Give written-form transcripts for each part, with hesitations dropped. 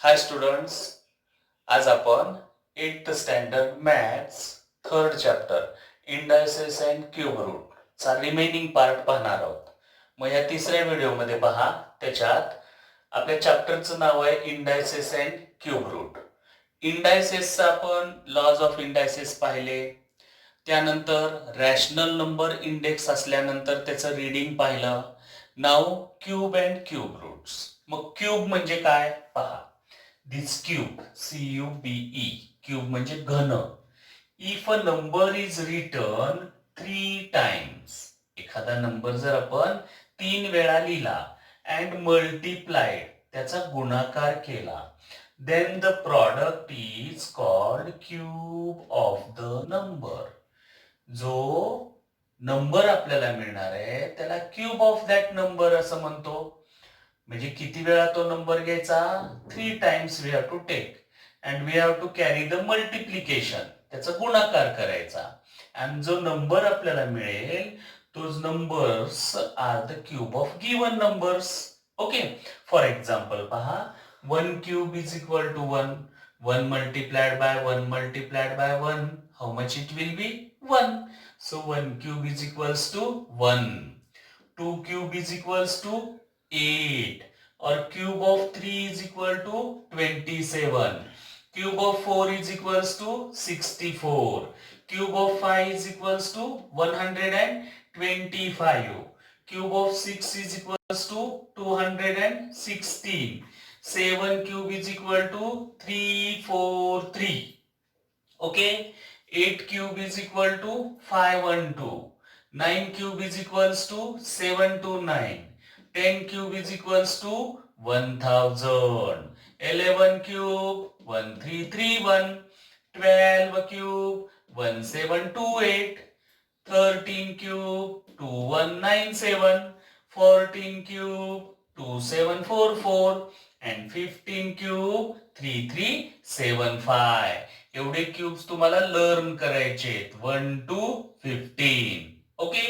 हाय students, आज आपण 8th standard maths third chapter indices and cube root चा remaining part पाहणार आहोत. मग या तिसऱ्या व्हिडिओमध्ये पहा, त्याच्यात आपल्या चॅप्टरचं नाव आहे इंडायसेस अँड क्यूब रूट. इंडायसेसचा आपण लॉज ऑफ इंडायसेस पाहिले, त्यानंतर रॅशनल नंबर इंडेक्स असल्यानंतर त्याचं रीडिंग पाहिलं. नाव क्यूब अँड क्यूब रूट्स. मग क्यूब म्हणजे काय पहा. दिस क्यूब CUBE क्यूब म्हणजे घन. If a number is return 3 times, एखादा नंबर जर आपण 3 वेळा लिहिला अँड मल्टिप्लाइड त्याचा गुणाकार केला, then the product is called cube of the number. जो नंबर आपल्याला मिळणार आहे त्याला क्यूब ऑफ दॅट नंबर असं म्हणतो. म्हणजे किती वेळा तो नंबर घ्यायचा, 3 times we have to take and we have to carry the multiplication, त्याचा गुणाकार करायचा. आणि जो नंबर आपल्याला मिळेल तोच numbers are the cube of given numbers. Okay, for example पहा, 1 cube is equal to 1. 1 multiplied by 1 multiplied by 1, how much it will be? 1. So 1 cube is equals to 1. 2 cube is equals to 8, or cube of 3 is equal to 27. Cube of 4 is equals to 64. Cube of 5 is equals to 125. Cube of 6 is equals to 216. 7 cube is equal to 343. Okay, 8 cube is equal to 512. 9 cube is equals to 729. 10 cube is equals to 1000. 11 cube 1331. 12 cube 1728. 13 cube 2197. 14 cube 2744. and 15 cube 3375. एवढे cubes तुम्हाला learn करायचे 1 to 15. Okay,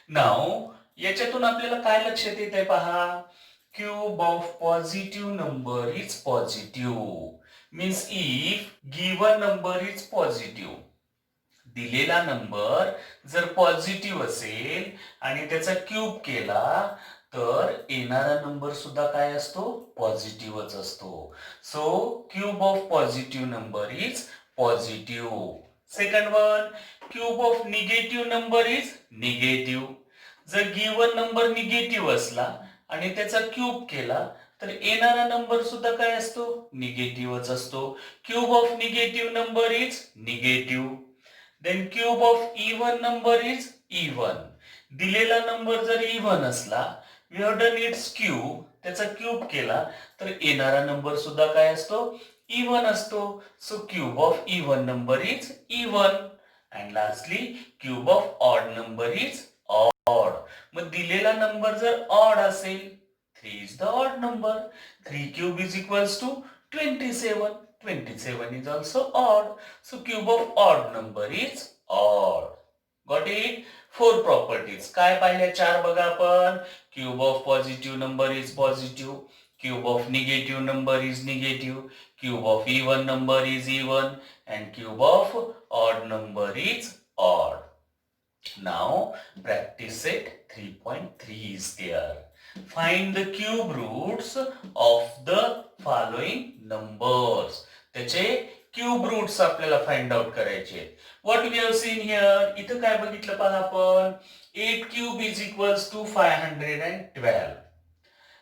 नाव याच्यातून आपल्याला काय लक्षात येत आहे पहा. Cube of positive number is positive. Means if given number is positive, दिलेला नंबर जर पॉझिटिव्ह असेल आणि त्याचा क्यूब केला तर येणारा नंबर सुद्धा काय असतो, पॉझिटिव्हच असतो. So cube of positive number is positive. Second one, cube of negative number is negative. जर गिवन नंबर निगेटिव्ह असला आणि त्याचा क्यूब केला तर येणारा नंबर सुद्धा काय असतो, निगेटिव्हच असतो. Cube of negative number is negative. Then cube of even number is even. दिलेला नंबर जर इव्हन असला, we have done its cube, त्याचा क्यूब केला तर येणारा नंबर सुद्धा काय असतो, इव्हन असतो. So cube of even number is even. And lastly cube of odd number is odd. मग दिलेला नंबर जर ऑड असेल, 3 is the odd number. 3 cube is equals to 27. 27 is also odd. So cube of odd number is odd. Got it? 4 properties. काय पाहिल्या 4 बघा आपण. Cube of positive number is positive. Cube of negative number is negative. Cube of even number is even. And cube of odd number is odd. Now practice set 3.3 is there. Find the cube roots of the following numbers. त्याचे cube roots आपल्याला find out करायचे. What we have seen here, इथं काय बघितलं पहा आपण, 8 cube is equals to 512.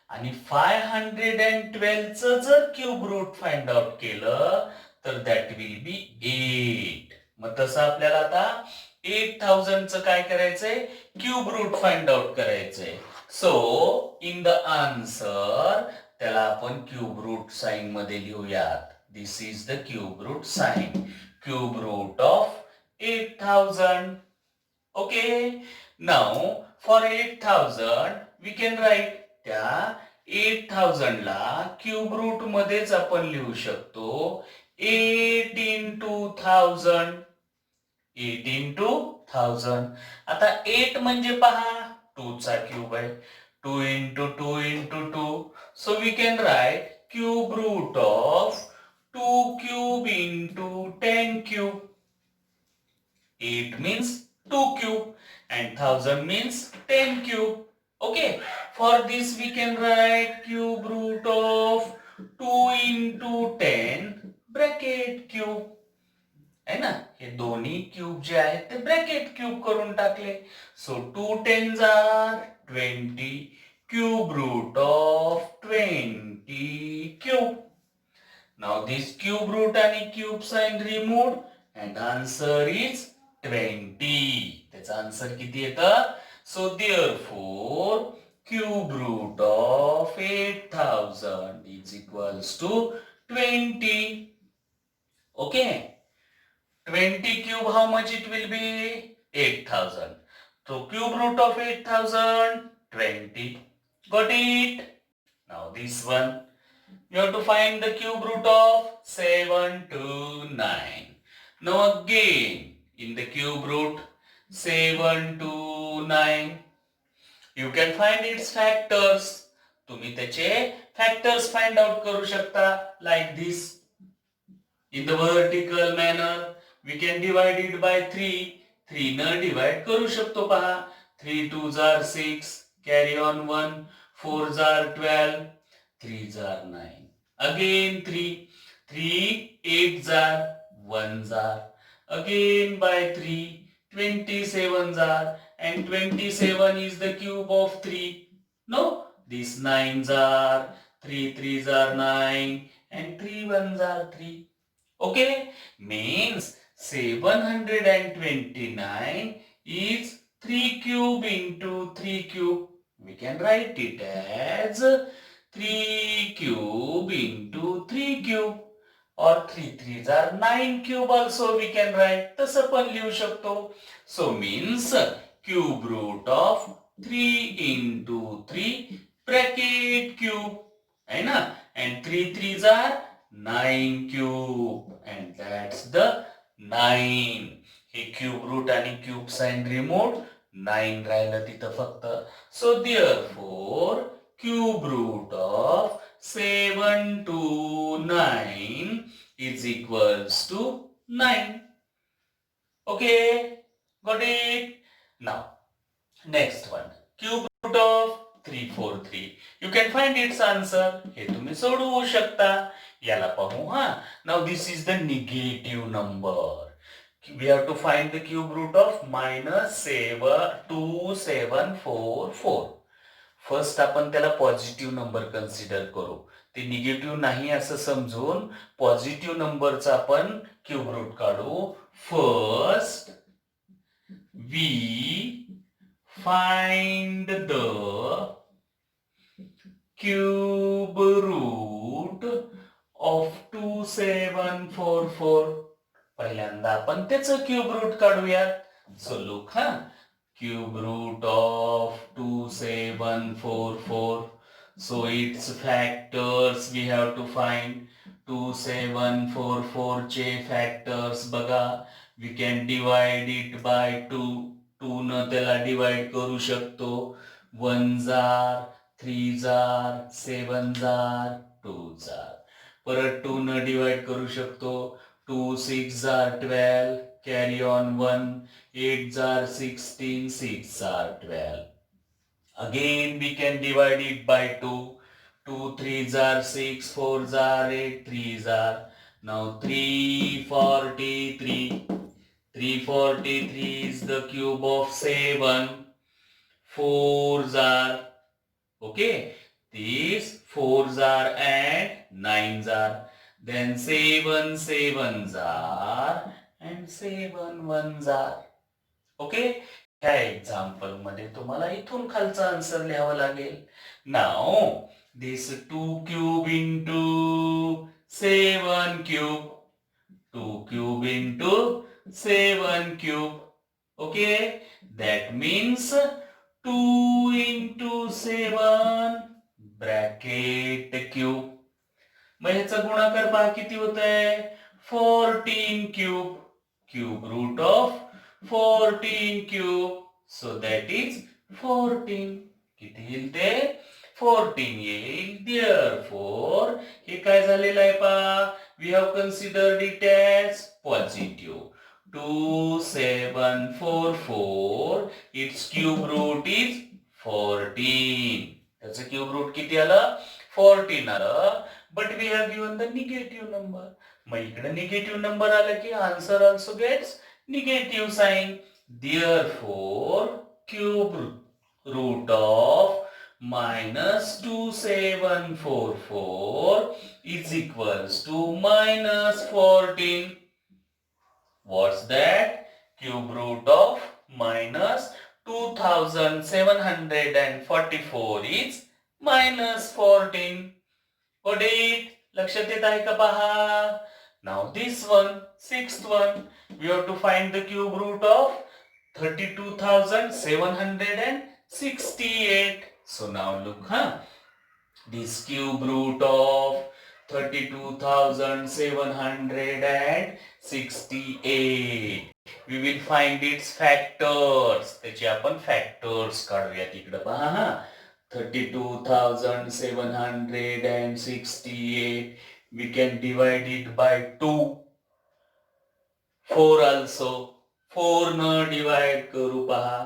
आणि 512 च जर क्यूब रूट फाइंड आउट केलं तर दॅट विल बी 8. मग तसं आपल्याला आता 8000 च काय करायचंय, क्यूब रूट फाइंड आउट करायचंय. सो इन द आन्सर त्याला आपण क्यूब रूट साइन मध्ये लिहूयात. This is the cube root sign. Cube root of 8000. Okay. Now for 8000 we can write त्या 8000 ला क्यूब रूट मध्येच आपण लिहू शकतो 8 into 1000. 8 into 1000. आता 8 म्हणजे पहा 2 चा क्यूब आहे. 2 into 2 into 2. So we can write cube root of 1000 means 10 cube. Okay, for this we can write cube root of 2 into 10 bracket cube. है ना, हे दोन्ही क्यूब जे आहेत ते ब्रॅकेट क्यूब करून टाकले. So 2 10s are 20 cube root of 20 cube. Now this cube root आणि cube sign removed and answer is 20. त्याचा आन्सर किती येतं? So therefore cube root of 8000 is equals to 20. Okay. 20 cube, how much it will be? 8000. So cube root of 8000, 20. Got it? Now this one. You have to find the cube root of 729. Now again, in the cube root 729, you can find its factors. तुम्ही त्याचे factors find out करू शकता like this. In the vertical manner, we can divide it by 3. 3 न divide करू शकतो पहा. 3 2s are 6, carry on 1, 4s are 12, 3s are 9. Again 3, 3 8s are, 1s are. Again by 3, 27s are, and 27 is the cube of 3. No, these 9s are, 3 3s are 9, and 3 1s are 3. Okay, means 729 is 3 cube into 3 cube. We can write it as 3 cube into 3 cube. Or 3 3s are 9 cube also we can write. तसं पण लिहू शकतो. So means cube root of 3 into 3 bracket cube. है ना? And 3 3s are 9 cube. And that's the 9. हे cube root आणि cube sign removed. 9 राहिलं तिथं फक्त. So therefore cube root of 729 is equals to 9. Okay, got it? Now, next one. Cube root of 343. You can find its answer. हे तुम्ही सोडवू शकता. याला पाहू हा. Now this is the negative number. We have to find the cube root of -2744. First आपण त्याला positive number consider करू. ते निगेटिव्ह नाही असं समजून पॉझिटिव्ह नंबरचा आपण क्यूब रूट काढू. First we find the cube root of 2744. पहिल्यांदा आपण त्याचं क्यूब रूट काढूयात. सो लुक हा, cube root of 2744. So its factors we have to find. 2744 चे factors बघा. We can divide it by 2. 2 न त्याला divide करू शकतो. 1s are, 3s are, 7s are, 2s are. परत 2 न divide करू शकतो. 2 6s are 12. Carry on 1, 8s are 16, 6 are 12. Again we can divide it by 2. 2 3s are 6, 4s are 8, 3s are. Now 343. 343 is the cube of 7. 4s are. Okay, these 4s are and 9s are. Then 7 7s are. And 7 1s are. Okay, ह्या example मध्ये तुम्हाला इथून खालचा answer लिहावा लागेल. Now this 2 cube into 7 cube. 2 cube into 7 cube. Okay, that means 2 into 7 bracket cube. मग ह्याचा गुणाकार पहा किती होत आहे. 14 cube. Cube root of 14 cube. So that is 14. किती येईल ते? 14 येईल. Therefore, हे काय झालेलं आहे पहा. We have considered it as positive. 2744. Its cube root is 14. त्याचं क्यूब रूट किती आलं? 14 आलं. But we have given the negative number. मग इकडे निगेटिव्ह नंबर आला की answer also gets negative sign. Therefore, cube root of minus 2744 is equals to minus 14. What's that? Cube root of minus 2744 is minus 14. Got it? लक्षात येत आहे का पहा? Now this one, sixth one, we have to find the cube root of 32,768. So now look, this cube root of 32,768. We will find its factors. त्याचे आपण factors काढूया तिकडे पहा. 32,768. We can divide it by 2. 4 also. 4 न divide करू पहा.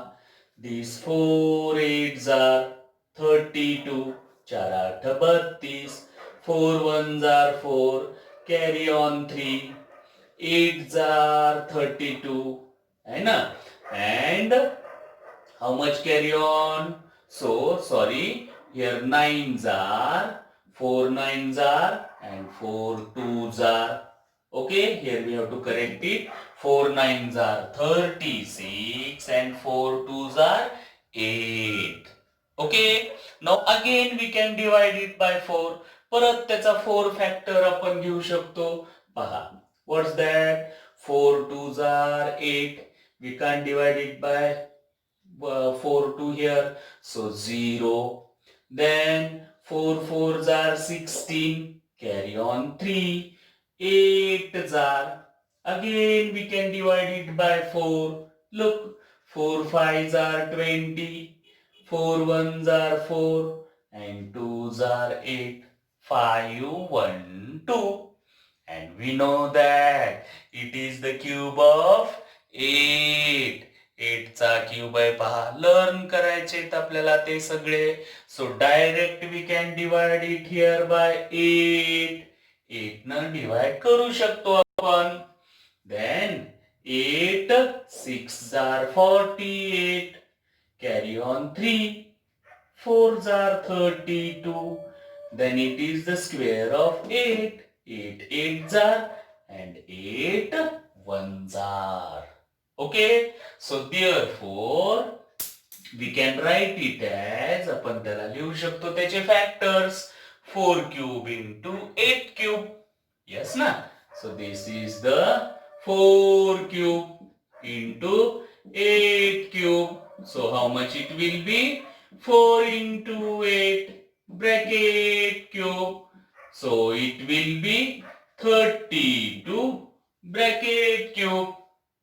These 4 8s are 32. 4 8 32. 4 1s are 4. Carry on 3. 8s are 32. है ना? And how much carry on? So, sorry, here 9s are, 4 9s are, and 4 2s are. Okay, here we have to correct it. 4 9s are 36 and 4 2s are 8. Okay, now again we can divide it by 4. परत त्याचा 4 factor आपण घेऊ शकतो. पहा, what's that? 4 2s are 8. We can't divide it by 4 2 here, so 0. Then 4 4s are 16. Carry on 3. 8s are. Again we can divide it by 4. Look, 4 5s are 20. 4 1s are 4 and 2s are 8. 5 1 2. And we know that it is the cube of 8. 8 चा cube आहे पहा. Learn करायचे आपल्याला ते सगळे. So direct we can divide it here by 8. 8 न divide करू शकतो आपण. Then 8 6 are 48. Carry on 3. 4s are 32. Then it is the square of 8. 8 8s are and 8 1s are. Okay, so therefore we can write it as, आपण त्याला लिहू शकतो त्याचे factors. 4 cube into 8 cube. Yes na? So this is the 4 cube into 8 cube. So how much it will be? 4 into 8 bracket cube. So it will be 32 bracket cube.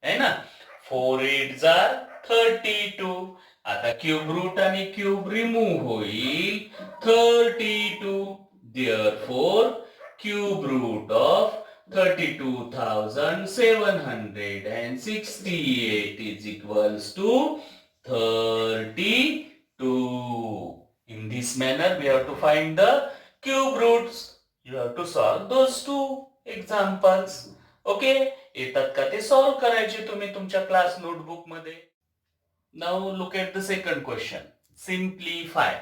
है ना? 4 8s are 32. आता cube route आणि cube remove होईल. 32. Therefore, cube root of 32,768 is equals to 32. In this manner, we have to find the cube roots. You have to solve those two examples. Okay? येतात का ते solve करायचे तुम्ही तुमच्या class notebook मध्ये. Now look at the second question. Simplify.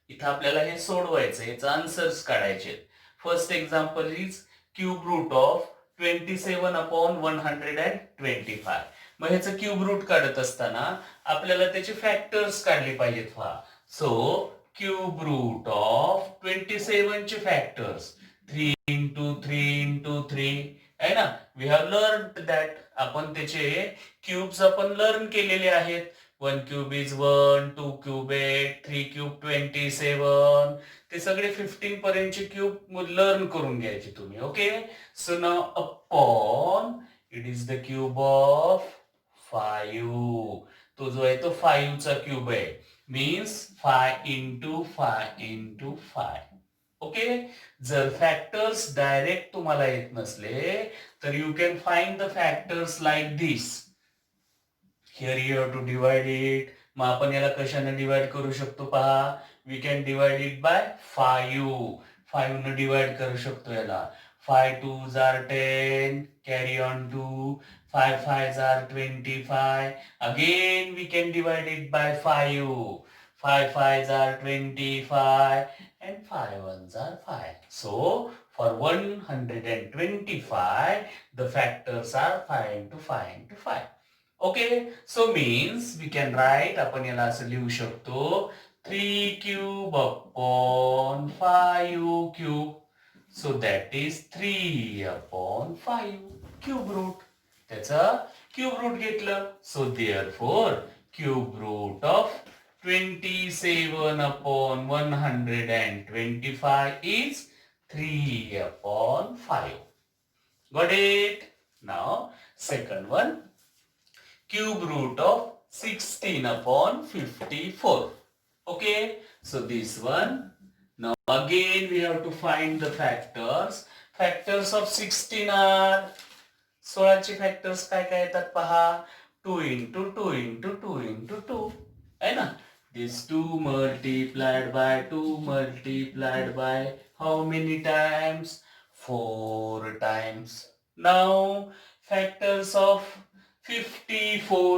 इथं आपल्याला हे सोडवायचं, याचे आन्सर्स काढायचे. First example is cube root of 27 upon 125. मग ह्याचं क्यूब रूट काढत असताना आपल्याला त्याचे फॅक्टर्स काढले पाहिजेत पहा. सो क्यूब रूट ऑफ 27 चे फॅक्टर्स 3 into 3 into 3 आहे ना. We have learn that. आपण त्याचे क्यूब्स आपण लर्न केलेले आहेत. 1 क्यूब इज 1, 2 क्यूब 8, 3 क्यूब 27. ते सगळे 15 पर्यंतचे क्यूब लर्न करून घ्यायचे तुम्ही. Okay, so now upon it is the cube of 5. तो जो आहे तो 5 चा क्यूब आहे. Means 5 into 5 into 5. ओके. जर फॅक्टर्स डायरेक्ट तुम्हाला येत नसले तर you can find the factors like this. Here you have to divide it. मग आपण याला कशाने डिवाइड करू शकतो पहा. We can divide it by 5. 5 न डिवाइड करू शकतो याला. 5 2s are 10. Carry on to 5 5s are 25. Again we can divide it by 5. 5 5s are 25 and 5 1s are 5. So for 125 the factors are 5 into 5 into 5. Okay, so means we can write, आपण याला असं लिहू शकतो 3 cube upon 5 cube. So that is 3 upon 5 cube root. त्याचं cube root घेतलं. So therefore cube root of 27 upon 125 is 3 upon 5. Got it? Now second one. Cube root of 16 upon 54. Okay, so this one. Now again we have to find the factors. Factors of 16 are 16 चे factors काय काय येतात पहा. 2 into 2 into 2 into 2 आहे ना. This 2 multiplied by 2 multiplied by how many times? 4 times. Now factors of 54.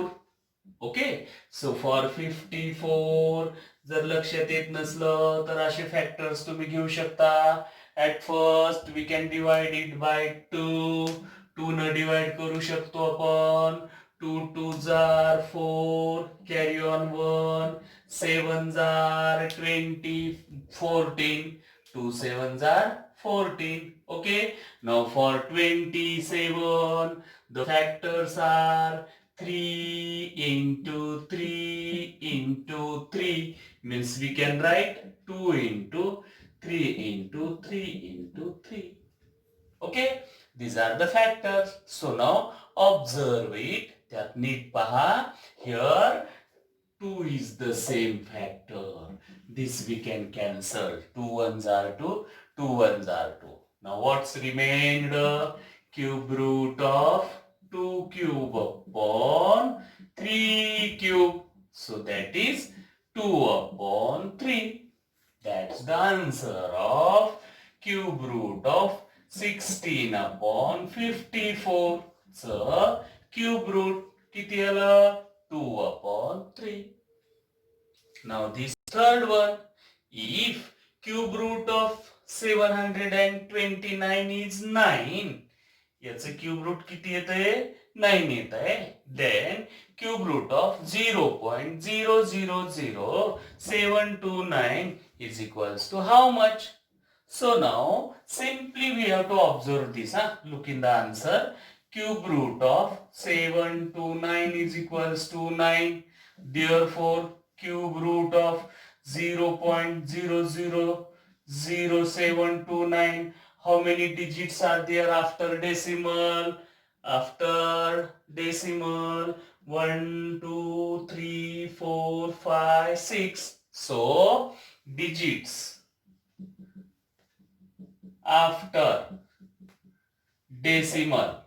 Okay, so for 54 जर लक्षात येत नसलं तर असे फॅक्टर्स तुम्ही घेऊ शकता. At first we can divide it by 2. 2 न डिवाइड करू शकतो आपण. 2 2s are 4. Carry on 1. 7s are 20 14. 2 7s are 14. Okay, now for 27 the factors are 3 into 3 into 3 means we can write 2 into 3 into 3 into 3. Okay, these are the factors. So now observe it. त्यात नीट पहा. Here 2 is the same factor. This we can cancel. 2 1s are 2. 2 1s are 2. Now what's remained? Cube root of 2 cube upon 3 cube. So that is 2 upon 3. That's the answer of cube root of 16 upon 54. So cube root किती आलं? 2 upon 3. Now this third one. If cube root of 729 is 9. याचं cube route किती येत आहे? 9 येत आहे. Then cube root of 0.0000729 is equals to how much? So now simply we have to observe this. Look in the answer. Cube root of 729 is equals to 9. Therefore cube root of 0.0000729. How many digits are there after decimal? After decimal 1 2 3 4 5 6. So digits after decimal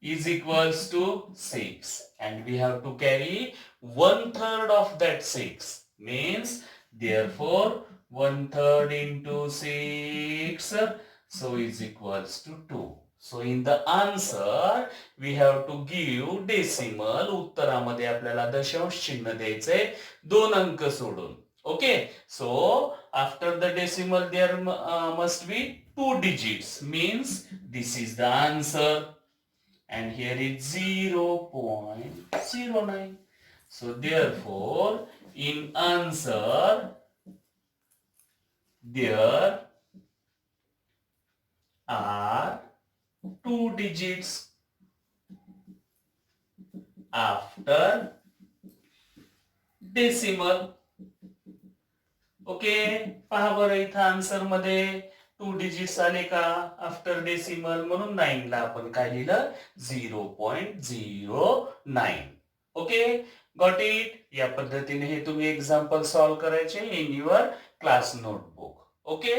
is equals to 6 and we have to carry 1/3 of that 6 means therefore 1/3 into 6 so is equals to 2. So in the answer we have to give decimal. उत्तरामध्ये आपल्याला दशांश चिन्ह द्यायचे 2 अंक सोडून. Okay, so after the decimal there must be 2 digits means this is the answer and here is 0.09. So therefore in answer there are 2 digits after decimal. Okay, पहा बरं इथं आन्सर मध्ये 2 डिजिट्स आले का आफ्टर डेसिमल म्हणून 9 ला आपण काय लिहिलं 0.09. Okay, got it. या पद्धतीने हे तुम्ही एक्झाम्पल सॉल्व्ह करायचे in your class notebook. Okay